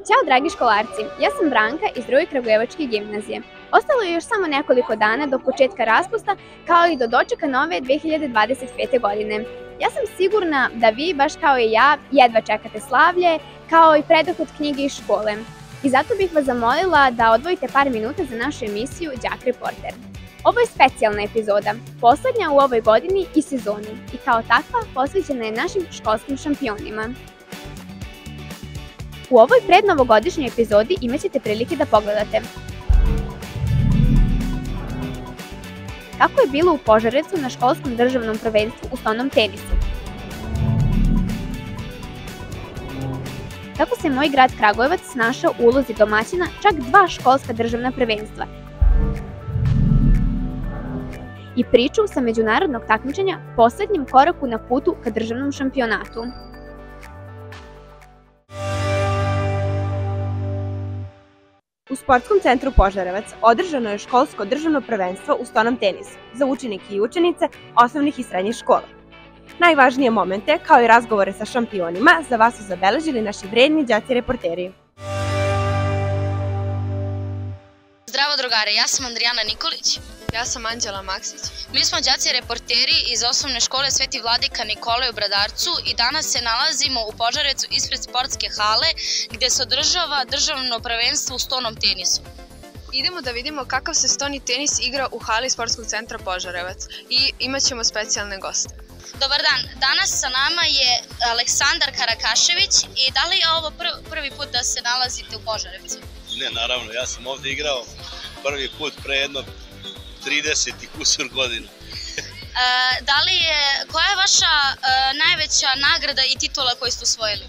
Ćao dragi školarci, ja sam Branka iz Druge Kragujevačke gimnazije. Ostalo je još samo nekoliko dana do početka raspusta, kao i do dočeka nove 2025. godine. Ja sam sigurna da vi, baš kao i ja, jedva čekate slavlje, kao i predah od knjige iz škole. I zato bih vas zamolila da odvojite par minuta za našu emisiju Đak Reporter. Ovo je specijalna epizoda, poslednja u ovoj godini i sezoni, i kao takva posvećena je našim školskim šampionima. U ovoj prednovogodišnjoj epizodi imaćete prilike da pogledate kako je bilo u Požarevcu na školskom državnom prvenstvu u stonom tenisu, kako se moj grad Kragujevac snašao u ulozi domaćina čak 2 školska državna prvenstva i priču sa međunarodnog takmičenja poslednjem koraku na putu ka državnom šampionatu. U Sportskom centru Požarevac održano je školsko državno prvenstvo u stonom tenisu za učenike i učenice osnovnih i srednjih škola. Najvažnije momente, kao i razgovore sa šampionima, za vas su zabeležili naši vredni đaci reporteri. Zdravo drugare, ja sam Andrijana Nikolić. Ja sam Anđela Maksić. Mi smo đaci reporteri iz osnovne škole Sveti Vladika Nikole u Bradarcu i danas se nalazimo u Požarevcu ispred sportske hale gde se održava državno prvenstvo u stonom tenisu. Idemo da vidimo kakav se stoni tenis igra u hali Sportskog centra Požarevac i imat ćemo specijalne goste. Dobar dan, danas sa nama je Aleksandar Karakašević i da li je ovo prvi put da se nalazite u Požarevcu? Ne, naravno, ja sam ovde igrao prvi put pre jedno 30 i kusur godina. Koja je vaša najveća nagrada i titula koju ste osvojili?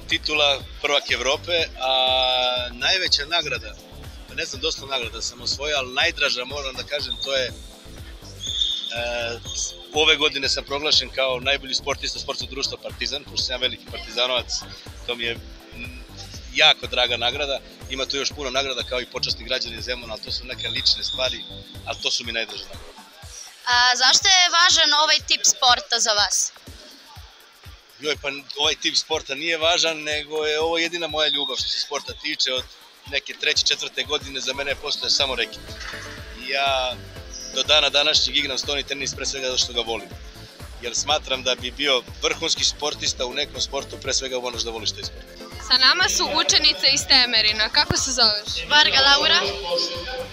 Titula prvak Evrope, a najveća nagrada, ne znam, dosta nagrada sam osvojio, ali najdraža, moram da kažem, to je ove godine sam proglašen kao najbolji sportista sportskog društva Partizan, pošto sam ja veliki partizanovac, to mi je jako draga nagrada. Ima tu još puno nagrada kao i počasni građani Zemuna, ali to su neke lične stvari, ali to su mi najdraže nagrade. Zašto je važan ovaj tip sporta za vas? Pa ovaj tip sporta nije važan, nego je ovo jedina moja ljubav što se sporta tiče. Od neke 3. 4. godine za mene postoje samo reket. Ja do dana današnjeg igram stoni tenis pre svega zato što ga volim. Jer smatram da bi bio vrhunski sportista u nekom sportu, pre svega moraš da voliš taj sport. Sa nama su učenice iz Temerina. Kako se zoveš? Varga Laura.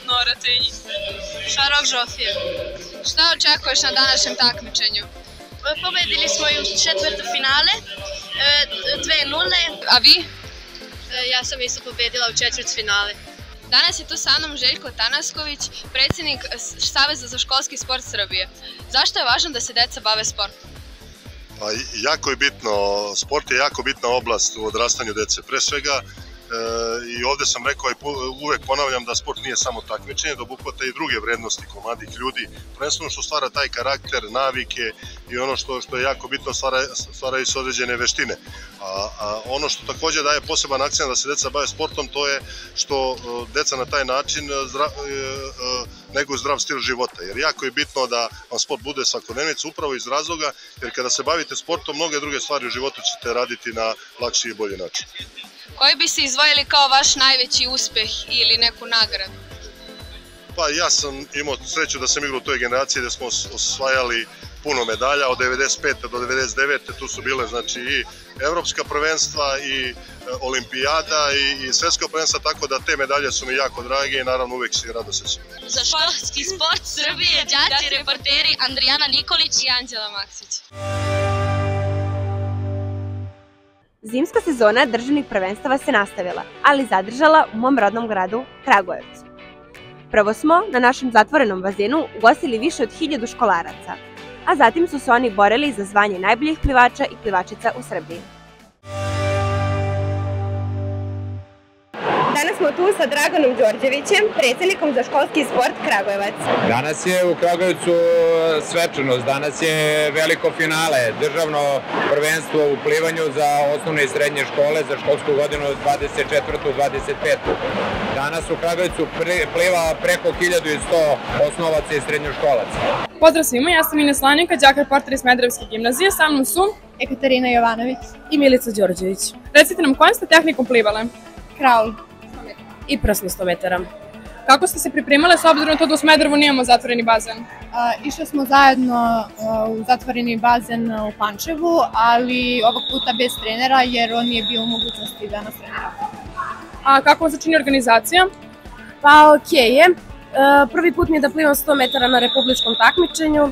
Nora Cenji. Šarov Žofija. Šta očekuješ na današnjem takmičenju? Pobedili smo i u četvrtfinale, 2-0. A vi? Ja sam isto pobedila u četvrtfinale. Danas je tu sa mnom Željko Tanasković, predsjednik Saveza za školski sport Srbije. Zašto je važno da se deca bave sportom? Jako je bitno, sport je jako bitna oblast u odrastanju dece. Pre svega, i ovde sam rekao i uvek ponavljam da sport nije samo takmičenje, da obuhvata i druge vrednosti kod mladih ljudi. Prvenstveno što stvara taj karakter, navike i ono što je jako bitno, stvaraju se određene veštine. A ono što takođe daje poseban akcent da se deca bave sportom, to je što deca na taj način neguju zdrav stil života. Jer jako je bitno da vam sport bude svakodnevnica upravo iz razloga, jer kada se bavite sportom, mnoge druge stvari u životu ćete raditi na lakši i bolji način. Koji bi se izdvojili kao vaš najveći uspeh ili neku nagradu? Pa ja sam imao sreću da sam igrao u toj generaciji gde smo osvajali puno medalja, od 95. do 99. Tu su bile znači i evropska prvenstva i olimpijada i svetska prvenstva, tako da te medalje su mi jako drage i naravno uvek se rado sećam. Za školski sport Srbije đaci reporteri Andrijana Nikolić i Anđela Maksić. Zimska sezona državnih prvenstava se nastavila, ali zadržala u mom rodnom gradu Kragujevcu. Prvo smo na našem zatvorenom bazenu ugostili više od 1000 školaraca, a zatim su se oni borili za zvanje najboljih plivača i plivačica u Srbiji. Danas smo smo tu sa Draganom Đorđevićem, predsjednikom za školski sport Kragujevac. Danas je u Kragujevcu svečanost, danas je veliko finale, državno prvenstvo u plivanju za osnovne i srednje škole za školsku godinu 24-25. Danas u Kragujevcu pliva preko 1100 osnovaca i srednjoškolaca. Pozdrav svima, ja sam Ines Laninka, đak reporter iz Smederevske gimnazije, sa mnom su Ekaterina Jovanović i Milica Đorđević. Recite nam, kojom ste tehnikom plivale? Kraul I prsno 100 metara. Kako ste se pripremale s obzirom na to da u Smederevu nemamo zatvoreni bazen? Išli smo zajedno u zatvoreni bazen u Pančevu, ali ovog puta bez trenera jer on nije bio u mogućnosti da nas trenira. A kako vam se čini organizacija? Pa okej je. Prvi put mi je da plivam 100 metara na republičkom takmičenju,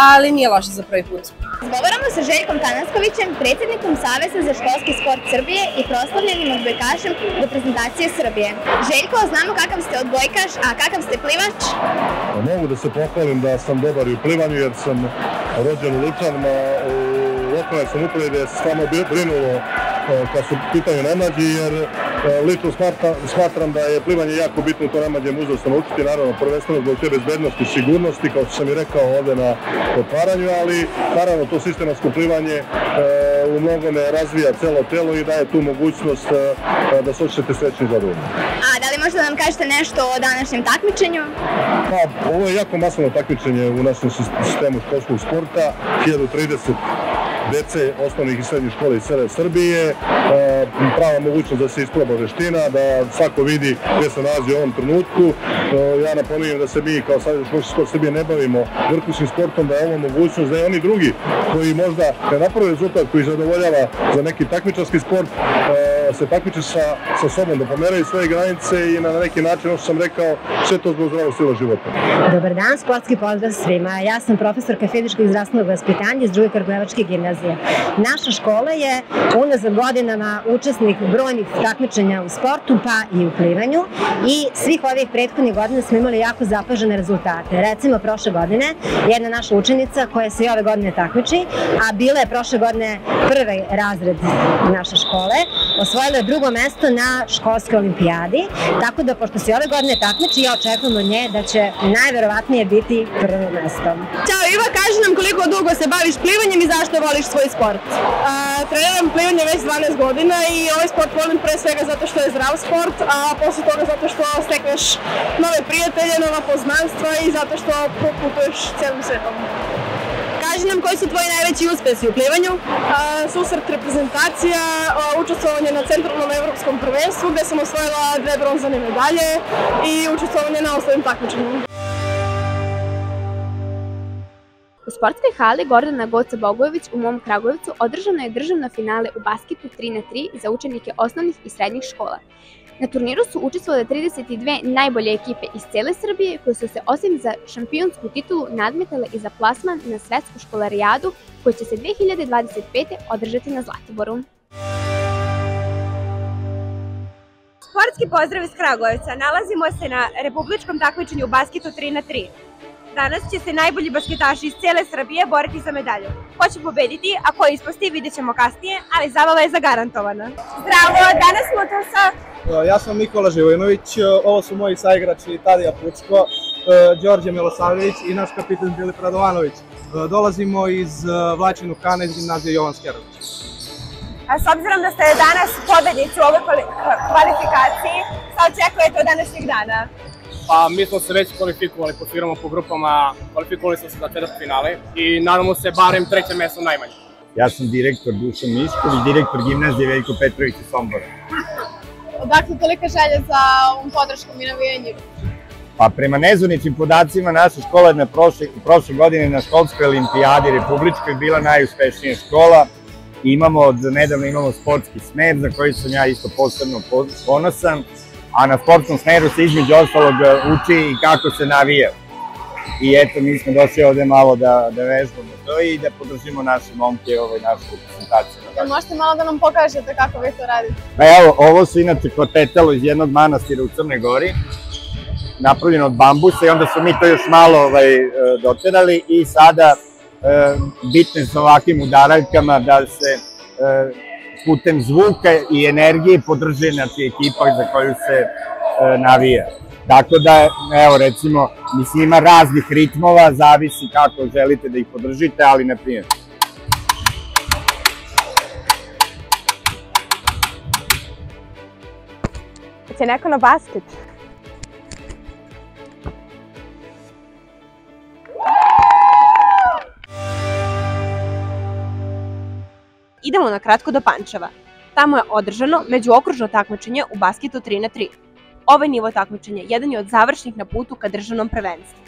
ali nije loše za prvi put. Razgovaramo sa Željkom Tanaskovićem, predsjednikom Saveza za školski sport Srbije i proslavljenim odbojkašem reprezentacije Srbije. Željko, znamo kakav ste odbojkaš, a kakav ste plivač? Mogu da se pohvalim da sam dobar i u plivanju jer sam rođen u Lučanima, u lokalnoj samoupravi gde se stvarno brinulo kad su u pitanju najmlađi, jer lično smatram da je plivanje jako bitno u to najmlađem uzrastu naučiti, naravno prvenstveno zbog te bezbednosti i sigurnosti, kao što sam i rekao ovde na otvaranju, ali naravno to sistematsko plivanje u mnogome razvija celo telo i daje tu mogućnost da se osjećate srećni i zadovoljni. A da li možete da nam kažete nešto o današnjem takmičenju? Pa, ovo je jako masovno takmičenje u našem sistemu školskog sporta, 1030 dece osnovnih i srednjih škola iz cele Srbije, prava mogućnost da se isproba veština, da svako vidi gde se nalazi u ovom trenutku. Ja napominjem da se mi kao Savez za školski sport Srbije ne bavimo vrhunskim sportom, da je ovo mogućnost da i oni drugi koji možda ne naprave rezultat koji zadovoljava za neki takmičarski sport, se takmiče sa sobom, da pomeraju svoje granice i na neki način, ono što sam rekao, sve to zbog zdravog stila života. Dobar dan, sportski pozdrav svima. Ja sam profesorka fizičkog i zdravstvenog vaspitanja iz Druge Kragujevačke gimnazije. Naša škola je unazad godinama učesnik brojnih takmičenja u sportu, pa i u plivanju, i svih ovih prethodnih godina smo imali jako zapažene rezultate. Recimo, prošle godine jedna naša učenica koja se i ove godine takmiči, a bila je prošle godine prvi razred naše škole, osvojila je drugo mesto na školskoj olimpijadi, tako da pošto se ove godine takmiči, ja očekujem od nje da će najverovatnije biti prvo mesto. Ćao Iva, kaži nam koliko dugo se baviš plivanjem i zašto voliš svoj sport? Treniram plivanje već 12 godina i ovaj sport volim pre svega zato što je zdrav sport, a posle toga zato što stekneš nove prijatelje, nova poznanstva i zato što putuješ celim svetom. Kaži nam koji su tvoji najveći uspesi u plivanju? Susret reprezentacija, učestvovanje na centralnom evropskom prvenstvu gde sam osvojila 2 bronzane medalje i učestvovanje na ostalim takmičenjima. U sportskoj hali Gordana Goca Bogojević u mom Kragujevcu održano je državno finale u basketu 3x3 za učenike osnovnih i srednjih škola. Na turniru su učestvovale 32 najbolje ekipe iz cele Srbije koje su se osim za šampionsku titulu nadmetale i za plasman na svetsku školarijadu koja će se 2025. održati na Zlatiboru. Sportski pozdrav iz Kragujevca. Nalazimo se na republičkom takmičenju u basketu 3x3. Danas će se najbolji basketaši iz cele Srbije boriti za medalju. Ko će pobediti, a ko isposti, vidjet ćemo kasnije, ali zabava je zagarantovana. Zdravo, danas smo tu sa... Ja sam Nikola Živojinović, ovo su moji saigrači Tadija Pučko, Đorđe Milosavljević i naš kapitan Filip Radovanović. Dolazimo iz Vlačinog Kana iz gimnazije Jovan Skerović. A s obzirom da ste danas pobednici u ovoj kvalifikaciji, šta očekujete od današnjeg dana? Pa mi smo se već kvalifikovali, posviramo po grupama, kvalifikovali smo se za četvrtfinale i nadamo se barem treće mesto najmanje. Ja sam direktor Dušan Mišković, direktor gimnazije Veljko Petrović iz Sombora. Odakle tolika želja za ovom podrškom i navijanjem? Pa prema nezvaničnim podacima naša škola je prošle godine na školskoj olimpijadi republičkoj bila najuspešnija škola. Nedavno imamo sportski smer za koji sam ja isto posebno ponosan, a na sportskom smeru se između ostalog uči i kako se navija. I eto, mi smo došli ovde malo da vežbamo to i da podržimo naše momke u ovoj našoj reprezentaciji. Možete malo da nam pokažete kako vi to radite? Pa evo, ovo su inače kvartetelo iz jednog manastira u Crnoj Gori, napravljeno od bambusa i onda smo mi to još malo doterali i sada bitne sa ovakvim udaraljkama da se putem zvuka i energije podrže ekipa za koju se navija. Tako da, evo recimo, mislim ima raznih ritmova, zavisi kako želite da ih podržite, ali na primjer. Hoće neko na basket? Idemo na kratko do Pančeva. Tamo je održano međuokružno takmičenje u basketu 3x3. Ovaj nivo takmičenja jedan je od završnih na putu ka državnom prvenstvu.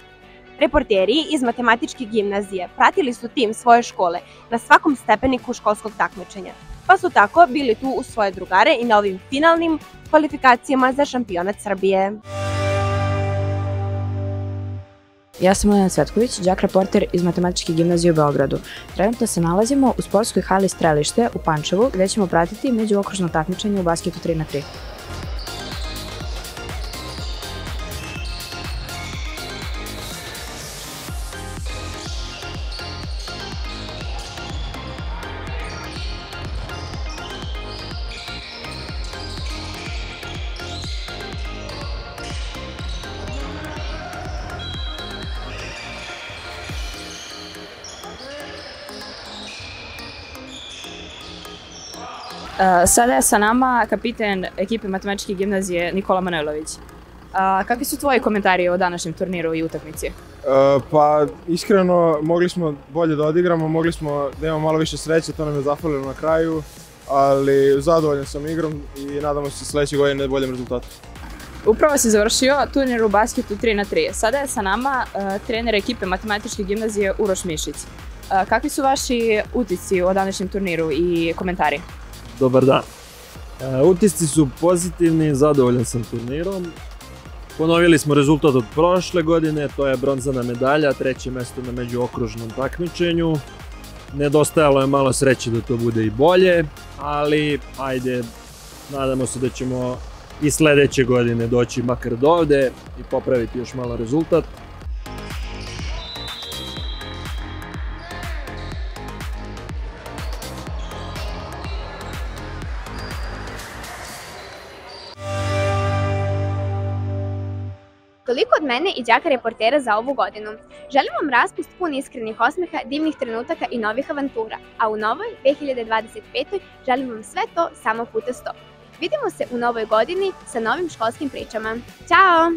Reporteri iz matematičke gimnazije pratili su tim svoje škole na svakom stepeniku školskog takmičenja, pa su tako bili tu uz svoje drugare i na ovim finalnim kvalifikacijama za šampionat Srbije. Ja sam Lena Cvetković, đak reporter iz Matematičke gimnazije u Beogradu. Trenutno se nalazimo u sportskoj hali Strelište u Pančevu, gde ćemo pratiti međuokružno takmičenje u basketu 3x3. Sada je sa nama kapiten ekipe Matematičke gimnazije Nikola Manojlović. Kakvi su tvoji komentari o današnjem turniru i utakmici? Pa iskreno mogli smo bolje da odigramo, mogli smo da imamo malo više sreće, to nam je zafalilo na kraju, ali zadovoljan sam igrom i nadamo se sledeće godine boljem rezultatu. Upravo se završio turnir u basketu 3x3. Sada je sa nama trener ekipe Matematičke gimnazije Uroš Mišić. Kakvi su vaši utisci o današnjem turniru i komentari? Dobar dan. Utisci su pozitivni, zadovoljan sam turnirom. Ponovili smo rezultat od prošle godine, to je bronzana medalja, 3. mesto na međuokružnom takmičenju. Nedostajalo je malo sreće da to bude i bolje, ali ajde, nadamo se da ćemo i sledeće godine doći makar do ovde i popraviti još malo rezultat. Toliko od mene i đaka reportera za ovu godinu. Želim vam raspust pun iskrenih osmeha, divnih trenutaka i novih avantura, a u novoj 2025. želim vam sve to samo puta 100. Vidimo se u novoj godini sa novim školskim pričama. Ćao!